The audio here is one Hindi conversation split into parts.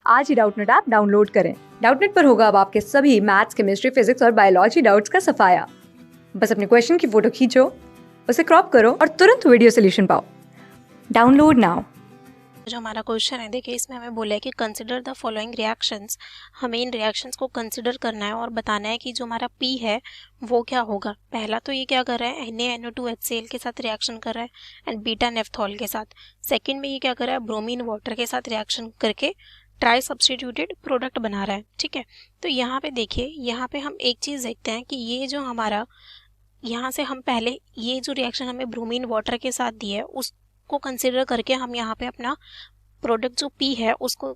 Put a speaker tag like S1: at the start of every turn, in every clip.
S1: आज ही डाउटनेट ऐप डाउनलोड करें। डाउटनेट पर होगा अब आपके सभी मैथ्स, केमिस्ट्री, फिजिक्स और बायोलॉजी डाउट्स का सफाया। बस अपने क्वेश्चन की फोटो खींचो, उसे क्रॉप करो और तुरंत वीडियो सोल्यूशन पाओ। Download now.
S2: जो हमारा क्वेश्चन है, देखिए इसमें हमें बोला है कि कंसिडर द फॉलोइंग रिएक्शंस। हमें इन रिएक्शंस को कंसिडर करना है और बताना है कि जो हमारा P है वो क्या होगा। पहला तो ये क्या कर रहा है, NaNO2HCl के साथ रिएक्शन कर रहा है एंड बीटा नेफ्थॉल के साथ। सेकंड में ये क्या कर रहा है, ब्रोमीन वाटर के साथ रिएक्शन करके ट्राई सब्स्टिट्यूटेड प्रोडक्ट बना रहा है। ठीक है, तो यहाँ पे देखिए, यहाँ पे हम एक चीज़ देखते हैं कि ये जो हमारा, यहाँ से हम पहले ये जो रिएक्शन हमें ब्रोमीन वाटर के साथ दी है उसको कंसिडर करके हम यहाँ पे अपना प्रोडक्ट जो P है उसको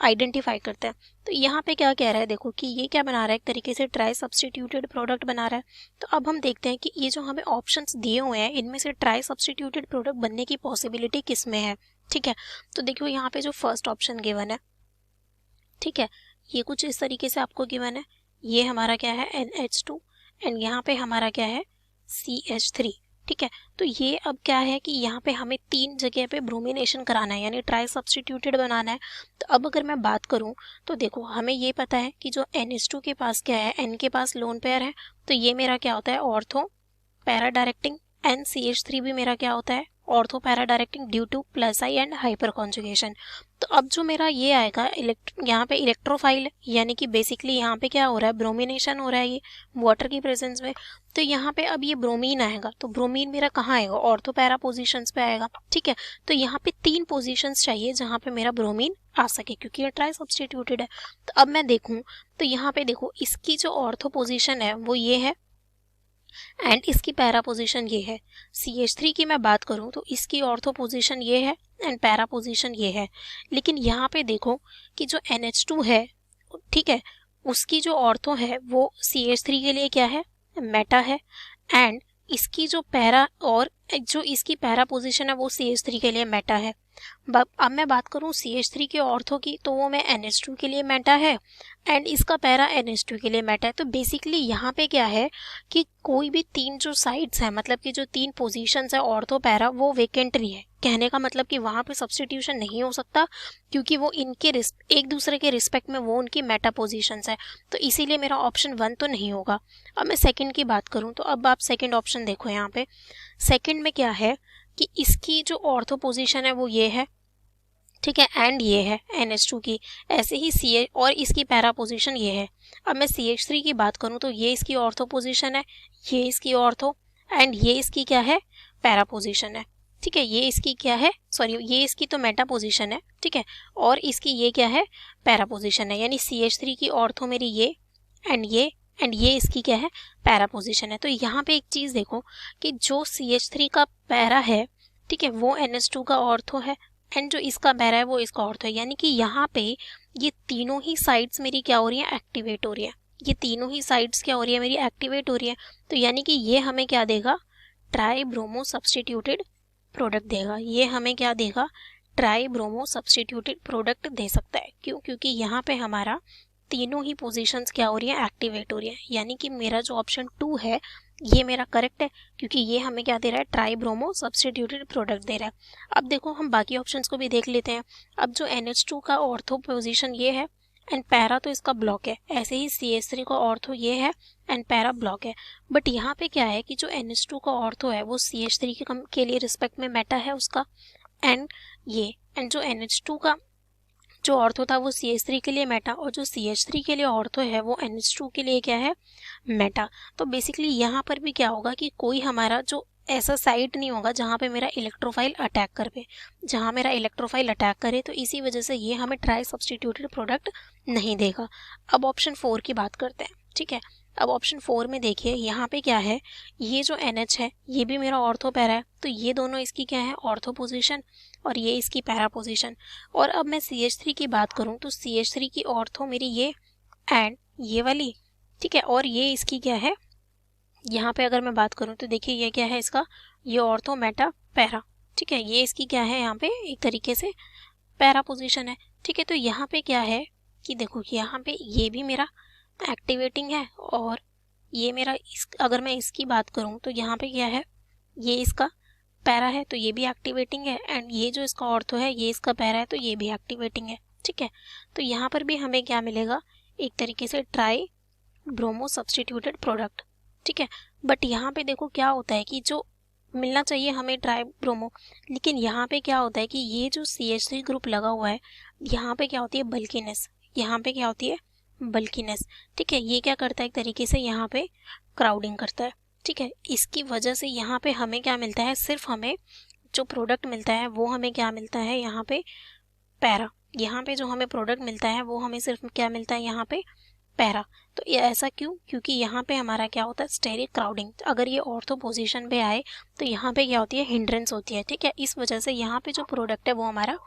S2: आइडेंटिफाई करते हैं। तो यहाँ पे क्या कह रहा है, देखो कि ये क्या बना रहा है, एक तरीके से ट्राई सब्स्टिट्यूटेड प्रोडक्ट बना रहा है। तो अब हम देखते हैं कि ये जो हमें ऑप्शंस दिए हुए हैं इनमें से ट्राई सब्स्टिट्यूटेड प्रोडक्ट बनने की पॉसिबिलिटी किस में है। ठीक है, तो देखो यहाँ पे जो फर्स्ट ऑप्शन गिवन है, ठीक है, ये कुछ इस तरीके से आपको गिवन है। ये हमारा क्या है, NH2 एंड यहाँ पे हमारा क्या है, CH3। ठीक है, तो ये अब क्या है कि यहाँ पे हमें 3 जगह पे ब्रोमिनेशन कराना है, यानी ट्राई सब्स्टिट्यूटेड बनाना है। तो अब अगर मैं बात करूँ तो देखो हमें ये पता है कि जो NH2 के पास क्या है, N के पास लोन पेयर है, तो ये मेरा क्या होता है, ortho para directing. And CH3 भी मेरा क्या होता है, ortho para directing due two plus I and hyper conjugation. तो अब जो मेरा ये आएगा यहाँ पे इलेक्ट्रोफाइल, यानी कि बेसिकली यहाँ पे क्या हो रहा है, ब्रोमिनेशन हो रहा है ये वाटर की प्रेजेंस में। तो यहाँ पे अब ये ब्रोमीन आएगा, तो ब्रोमीन मेरा कहाँ आएगा, ऑर्थो पैरा पोजिशंस पे आएगा। ठीक है, तो यहाँ पे 3 पोजिशंस चाहिए जहाँ पे मेरा ब्रोमीन आ सके, क्योंकि ये ट्राई सब्स्टिट्यूटेड है। तो अब मैं देखूँ तो यहाँ पे देखो इसकी जो ऑर्थो पोजिशन है वो ये है एंड इसकी पैरा पोजीशन ये है। CH3 की मैं बात करूं तो इसकी ऑर्थो पोजीशन ये है एंड पैरा पोजीशन ये है। लेकिन यहाँ पे देखो कि जो NH2 है, ठीक है, उसकी जो ऑर्थो है वो CH3 के लिए क्या है, मेटा है। एंड इसकी जो पैरा और जो इसकी पैरा पोजीशन है वो CH3 के लिए मेटा है। अब मैं बात करूं CH3 के ऑर्थो की, तो वो मैं NH2 के लिए मेटा है एंड इसका पैरा NH2 के लिए मेटा है। तो बेसिकली यहाँ पे क्या है कि कोई भी 3 जो साइड्स हैं, मतलब कि जो 3 पोजीशंस है ऑर्थो पैरा, वो वेकेंट नहीं है। कहने का मतलब कि वहाँ पे सब्स्टिट्यूशन नहीं हो सकता, क्योंकि वो इनके एक दूसरे के रिस्पेक्ट में वो उनकी मेटा पोजीशंस है। तो इसीलिए मेरा ऑप्शन 1 तो नहीं होगा। अब मैं सेकंड की बात करूँ तो अब आप सेकंड ऑप्शन देखो, यहाँ पे सेकंड में क्या है कि इसकी जो ऑर्थो पोजीशन है वो ये है, ठीक है, एंड ये है NH2 की, ऐसे ही CH और इसकी पैरा पोजीशन ये है। अब मैं CH3 की बात करूं तो ये इसकी ऑर्थो पोजीशन है, ये इसकी ऑर्थो एंड ये इसकी क्या है, पैरा पोजीशन है। ठीक है, ये इसकी क्या है, सॉरी ये इसकी तो मेटा पोजीशन है, ठीक है, और इसकी ये क्या है, पैरा पोजीशन है। यानी CH3 की ऑर्थो मेरी ये एंड ये इसकी क्या है, पैरा पोजीशन है। तो यहाँ पे एक चीज देखो कि जो CH3 का पैरा है, ठीक है, वो NH2 का ऑर्थो है एंड जो इसका पैरा है वो इसका ऑर्थो है। यानी कि यहाँ पे ये तीनों ही साइड्स मेरी क्या हो रही है, एक्टिवेट हो रही है। ये तीनों ही साइड्स क्या हो रही है, मेरी एक्टिवेट हो रही है। तो यानी कि ये हमें क्या देगा, ट्राई ब्रोमो सब्स्टिट्यूटेड प्रोडक्ट देगा। ये हमें क्या देगा, ट्राई ब्रोमो सब्स्टिट्यूटेड प्रोडक्ट दे सकता है। क्यों, क्योंकि यहाँ पे हमारा तीनों ही पोजीशंस क्या हो रही है, एक्टिवेट हो रही है। यानी कि मेरा जो ऑप्शन 2 है ये मेरा करेक्ट है, क्योंकि ये हमें क्या दे रहा है, ट्राई ब्रोमो सब्स्टिट्यूटेड प्रोडक्ट दे रहा है। अब देखो हम बाकी ऑप्शंस को भी देख लेते हैं। अब जो NH2 का ऑर्थो पोजीशन ये है एंड पैरा तो इसका ब्लॉक है, ऐसे ही CH3 का ऑर्थो ये है एंड पैरा ब्लॉक है। बट यहाँ पे क्या है कि जो NH2 का ऑर्थो है वो CH3 के लिए रिस्पेक्ट में मेटा है उसका, एंड जो NH2 का जो ऑर्थो था वो CH3 के लिए मेटा, और जो CH3 के लिए ऑर्थो है वो NH2 के लिए क्या है, मेटा। तो बेसिकली यहाँ पर भी क्या होगा कि कोई हमारा जो ऐसा साइट नहीं होगा जहाँ पे मेरा इलेक्ट्रोफाइल अटैक कर पे, जहाँ मेरा इलेक्ट्रोफाइल अटैक करे, तो इसी वजह से ये हमें ट्राई सब्स्टिट्यूटेड प्रोडक्ट नहीं देगा। अब ऑप्शन 4 की बात करते हैं। ठीक है, अब ऑप्शन 4 में देखिए यहाँ पे क्या है, ये जो NH है ये भी मेरा ऑर्थो पैरा है, तो ये दोनों इसकी क्या है, ऑर्थो पोजीशन, और ये इसकी पैरा पोजीशन। और अब मैं CH3 की बात करूँ तो CH3 की ऑर्थो मेरी ये एंड ये वाली, ठीक है, और ये इसकी क्या है, यहाँ पे अगर मैं बात करूँ तो देखिए ये क्या है इसका, ये ऑर्थो मेटा पैरा, ठीक है, ये इसकी क्या है, यहाँ पे एक तरीके से पैरा पोजीशन है। ठीक है, तो यहाँ पे क्या है कि देखो यहाँ पे ये भी मेरा एक्टिवेटिंग है, और ये मेरा अगर मैं इसकी बात करूं तो यहाँ पे क्या है, ये इसका पैरा है तो ये भी एक्टिवेटिंग है, एंड ये जो इसका ऑर्थो है ये इसका पैरा है तो ये भी एक्टिवेटिंग है। ठीक है। तो यहाँ पर भी हमें क्या मिलेगा, एक तरीके से ट्राई ब्रोमो सब्स्टिट्यूटेड प्रोडक्ट, ठीक है। बट यहाँ पे देखो क्या होता है कि जो मिलना चाहिए हमें ट्राई ब्रोमो, लेकिन यहाँ पे क्या होता है कि ये जो CH3 ग्रुप लगा हुआ है, यहाँ पे क्या होती है बल्कीनेस, यहाँ पे क्या होती है बल्कीनेस, ठीक है। ये क्या करता है एक तरीके से यहाँ पे क्राउडिंग करता है, ठीक है। इसकी वजह से यहाँ पे हमें क्या मिलता है, सिर्फ हमें जो प्रोडक्ट मिलता है वो हमें क्या मिलता है यहाँ पे पैरा, यहाँ पे जो हमें प्रोडक्ट मिलता है वो हमें सिर्फ क्या मिलता है यहाँ पे पैरा। तो ये ऐसा क्यों, क्योंकि यहाँ पे हमारा क्या होता है स्टेरिक क्राउडिंग। अगर ये ऑर्थो पोजीशन पे आए तो यहाँ पे क्या होती है हिंड्रेंस होती है, ठीक है। इस वजह से यहाँ पे जो प्रोडक्ट है वो हमारा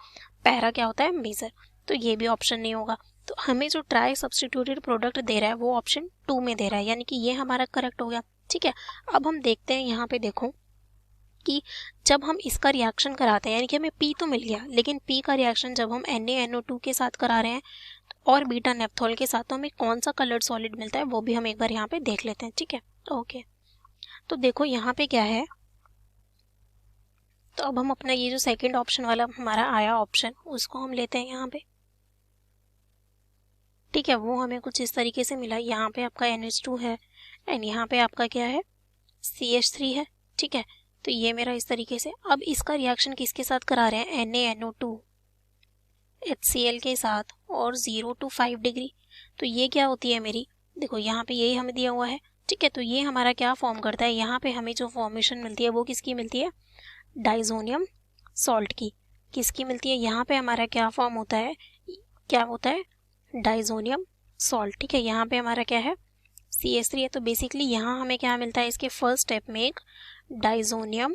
S2: पैरा क्या होता है मेजर, तो ये भी ऑप्शन नहीं होगा। तो हमें जो ट्राई सब्स्टिट्यूटेड प्रोडक्ट दे रहा है वो ऑप्शन 2 में दे रहा है, यानी कि ये हमारा करेक्ट हो गया, ठीक है। अब हम देखते हैं यहाँ पे देखो कि जब हम इसका रिएक्शन कराते हैं, यानी कि हमें पी तो मिल गया, लेकिन पी का रिएक्शन जब हम NaNO2 के साथ करा रहे हैं और बीटा नेफ्थॉल के साथ, तो हमें कौन सा कलर्ड सॉलिड मिलता है वो भी हम एक बार यहाँ पे देख लेते हैं, ठीक है। ओके, तो देखो यहाँ पे क्या है, तो अब हम अपना ये जो सेकंड ऑप्शन वाला हमारा आया ऑप्शन, उसको हम लेते हैं यहाँ पे, ठीक है। वो हमें कुछ इस तरीके से मिला, यहाँ पे आपका NH2 है एंड यहाँ पे आपका क्या है CH3 है, ठीक है। तो ये मेरा इस तरीके से, अब इसका रिएक्शन किसके साथ करा रहे हैं NaNO2 HCl के साथ और 0 to 5 डिग्री। तो ये क्या होती है मेरी, देखो यहाँ पे यही हमें दिया हुआ है, ठीक है। तो ये हमारा क्या फॉर्म करता है, यहाँ पे हमें जो फॉर्मेशन मिलती है वो किसकी मिलती है डाइजोनियम सॉल्ट की। किसकी मिलती है, यहाँ पे हमारा क्या फॉर्म होता है, क्या होता है डाइजोनियम सॉल्ट, ठीक है। यहाँ पे हमारा क्या है CH3 है, तो बेसिकली यहाँ हमें क्या मिलता है इसके फर्स्ट स्टेप में एक डाइजोनियम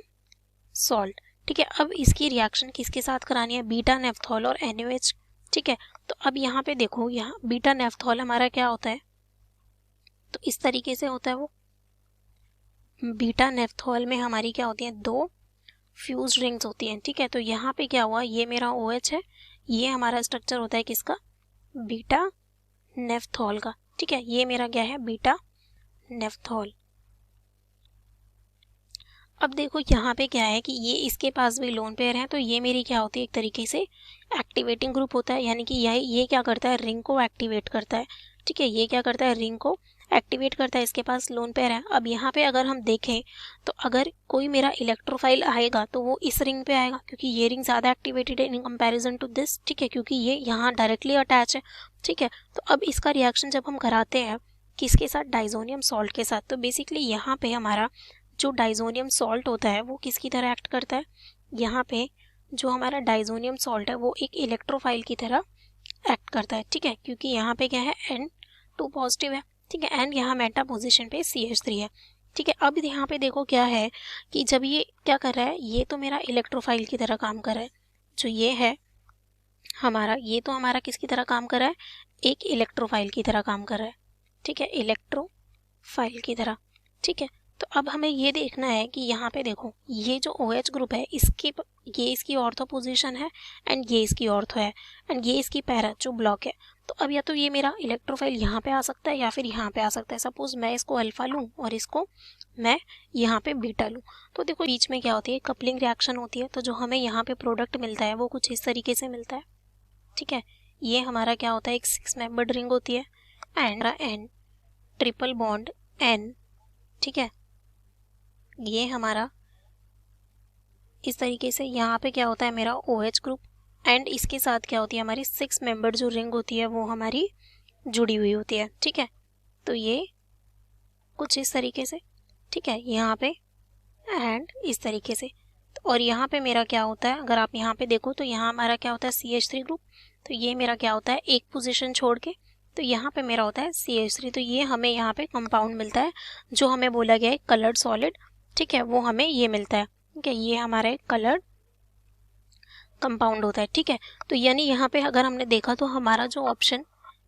S2: सॉल्ट, ठीक है। अब इसकी रिएक्शन किसके साथ करानी है, बीटा नेफ्थॉल और NaOH, ठीक है। तो अब यहाँ पे देखो, यहाँ बीटा नेफ्थॉल हमारा क्या होता है, तो इस तरीके से होता है वो, बीटा नेफ्थॉल में हमारी क्या होती है 2 फ्यूज रिंग्स होती हैं, ठीक है। तो यहाँ पे क्या हुआ, ये मेरा OH है, ये हमारा स्ट्रक्चर होता है किसका बीटा नेफ्थॉल का, ठीक है। ये मेरा क्या है बीटा नेफ्थॉल। अब देखो यहाँ पे क्या है कि ये इसके पास भी लोन पेयर है, तो ये मेरी क्या होती है एक तरीके से एक्टिवेटिंग ग्रुप होता है, यानी कि ये क्या करता है रिंग को एक्टिवेट करता है, ठीक है। ये क्या करता है रिंग को एक्टिवेट करता है, इसके पास लोन पेयर है। अब यहाँ पे अगर हम देखें तो अगर कोई मेरा इलेक्ट्रोफाइल आएगा तो वो इस रिंग पे आएगा, क्योंकि ये रिंग ज़्यादा एक्टिवेटेड है इन कंपैरिजन टू दिस, ठीक है, क्योंकि ये यहाँ डायरेक्टली अटैच है, ठीक है। तो अब इसका रिएक्शन जब हम कराते हैं किसके साथ डाइजोनियम सॉल्ट के साथ, तो बेसिकली यहाँ पे हमारा जो डाइजोनियम सॉल्ट होता है वो किसकी तरह एक्ट करता है, यहाँ पे जो हमारा डाइजोनियम सॉल्ट है वो एक इलेक्ट्रोफाइल की तरह एक्ट करता है, ठीक है। क्योंकि यहाँ पे क्या है N2 पॉजिटिव है, ठीक है, एंड यहाँ मेटा पोजीशन पे CH3 है, ठीक है। अब यहाँ पे देखो क्या है कि जब ये क्या कर रहा है, ये तो मेरा इलेक्ट्रोफाइल की तरह काम कर रहा है, जो ये है हमारा, ये तो हमारा किसकी तरह काम कर रहा है एक इलेक्ट्रोफाइल की तरह काम कर रहा है, ठीक है, इलेक्ट्रोफाइल की तरह, ठीक है। तो अब हमें ये देखना है कि यहाँ पे देखो ये जो OH ग्रुप है ये इसकी ऑर्थो पोजीशन है एंड ये इसकी ऑर्थो है एंड ये इसकी पैरा जो ब्लॉक है। तो अब या तो ये मेरा इलेक्ट्रोफाइल यहाँ पे आ सकता है या फिर यहाँ पे आ सकता है। सपोज मैं इसको अल्फा लूँ और इसको मैं यहाँ पे बीटा लूँ, तो देखो बीच में क्या होती है कपलिंग रिएक्शन होती है। तो जो हमें यहाँ पे प्रोडक्ट मिलता है वो कुछ इस तरीके से मिलता है, ठीक है। ये हमारा क्या होता है एक 6 मेंबर्ड रिंग होती है and N triple bond N, ठीक है। ये हमारा इस तरीके से यहाँ पे क्या होता है मेरा OH ग्रुप एंड इसके साथ क्या होती है हमारी 6 मेंबर जो रिंग होती है वो हमारी जुड़ी हुई होती है, ठीक है। तो ये कुछ इस तरीके से, ठीक है, यहाँ पे एंड इस तरीके से। और यहाँ पे मेरा क्या होता है, अगर आप यहाँ पे देखो तो यहाँ हमारा क्या होता है CH3 ग्रुप, तो ये मेरा क्या होता है एक पोजीशन छोड़ के, तो यहाँ पे मेरा होता है CH3। तो ये हमें यहाँ पे कंपाउंड मिलता है जो हमें बोला गया है कलर्ड सॉलिड, ठीक है, वो हमें ये मिलता है, ठीक है। ये हमारा एक कलर्ड कंपाउंड होता है, ठीक है। तो यानी यहाँ पे अगर हमने देखा तो हमारा जो ऑप्शन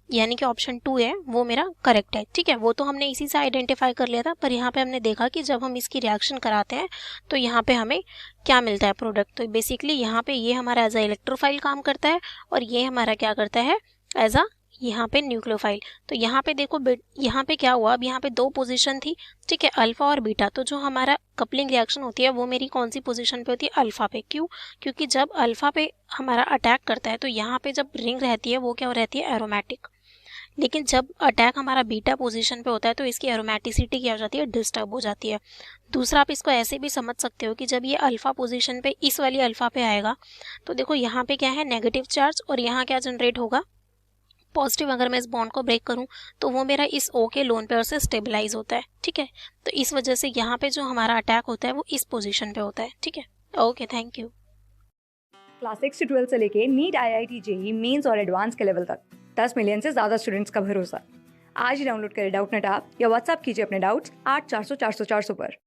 S2: यानी कि ऑप्शन 2 है वो मेरा करेक्ट है, ठीक है। वो तो हमने इसी से आइडेंटिफाई कर लिया था, पर यहाँ पे हमने देखा कि जब हम इसकी रिएक्शन कराते हैं तो यहाँ पे हमें क्या मिलता है प्रोडक्ट। तो बेसिकली यहाँ पे ये हमारा एज अ इलेक्ट्रोफाइल काम करता है और ये हमारा क्या करता है एज अ यहाँ पे न्यूक्लियोफाइल। तो यहाँ पे देखो यहाँ पे क्या हुआ, अब यहाँ पे 2 पोजीशन थी, ठीक है, अल्फा और बीटा। तो जो हमारा कपलिंग रिएक्शन होती है वो मेरी कौन सी पोजीशन पे होती है, अल्फा पे। क्यों? क्योंकि जब अल्फा पे हमारा अटैक करता है तो यहाँ पे जब रिंग रहती है वो क्या रहती है, एरोमेटिक। लेकिन जब अटैक हमारा बीटा पोजीशन पे होता है तो इसकी एरोमेटिसिटी क्या हो जाती है, डिस्टर्ब हो जाती है। दूसरा, आप इसको ऐसे भी समझ सकते हो कि जब ये अल्फा पोजीशन पे, इस वाली अल्फा पे आएगा तो देखो यहाँ पे क्या है, नेगेटिव चार्ज, और यहाँ क्या जनरेट होगा, पॉजिटिव। अगर मैं इस बॉन्ड को ब्रेक करूं तो वो मेरा इस O के लोन पेयर से स्टेबलाइज होता है, ठीक है। तो इस वजह से यहाँ पे जो हमारा अटैक होता है वो इस पोजीशन पे होता है, ठीक है। Okay, thank you.
S1: क्लास 6 से 12 से लेके नीट, IIT, JEE मेंस और एडवांस के लेवल तक 10 मिलियन से ज़्यादा स्टूडेंट्स का भरोसा। आज ही डाउनलोड करें डाउटनेट ऐप या व्हाट्सएप कीजिए अपने डाउट्स 8400 400 400 पर।